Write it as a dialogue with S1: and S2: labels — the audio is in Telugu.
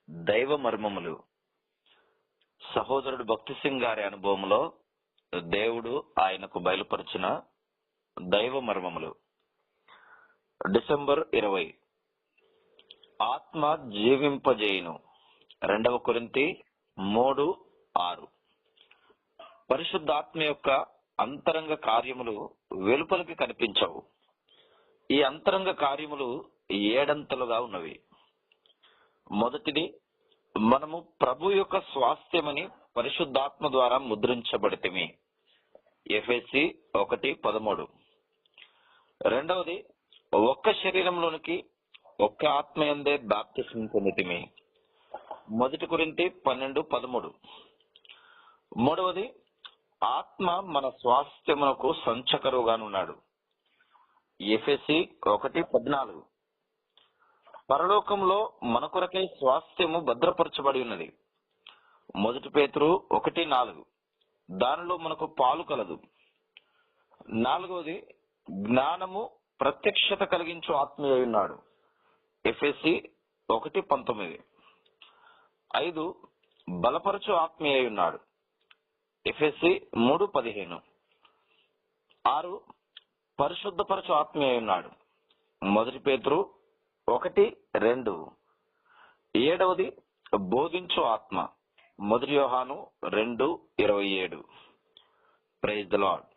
S1: దైవ మర్మములు. సహోదరుడు భక్తి సింగ్ గారి అనుభవంలో దేవుడు ఆయనకు బయలుపరిచిన దైవ మర్మములు. డిసెంబర్ 20. ఆత్మ జీవింపజేయును. 2 కొరింథీ 3:6. పరిశుద్ధాత్మ యొక్క అంతరంగ కార్యములు వెలుపలికి కనిపించవు. ఈ అంతరంగ కార్యములు 7 ఉన్నవి. మొదటిది, మనము ప్రభు యొక్క స్వాస్థ్యమని పరిశుద్ధాత్మ ద్వారా ముద్రించబడితిమి. ఎఫెసీ 1:13. రెండవది, ఒక్క శరీరంలోనికి ఒక్క ఆత్మయందే బాప్తిస్మం పొందితిమి. 1 కొరింథీ 12:13. మూడవది, ఆత్మ మన స్వాస్థ్యమునకు సంచకరుగానున్నాడు. ఎఫెసీ 1:14. పరలోకంలో మన కొరకై స్వాస్థ్యము భద్రపరచబడి ఉన్నది. 1 పేతురు 1:4. దానిలో మనకు పాలు కలదు. 4వది, జ్ఞానము ప్రత్యక్షత కలిగించు ఆత్మ అయి ఉన్నాడు. ఎఫెసీ 1:19. 5, బలపరచు ఆత్మ అయి ఉన్నాడు. ఎఫెసీ 3:15. 6, పరిశుద్ధపరచు ఆత్మ అయి ఉన్నాడు. 1 పేతురు 1:2. 7వది, బోధించు ఆత్మ. 1 యోహాను 2:27. Praise the lord.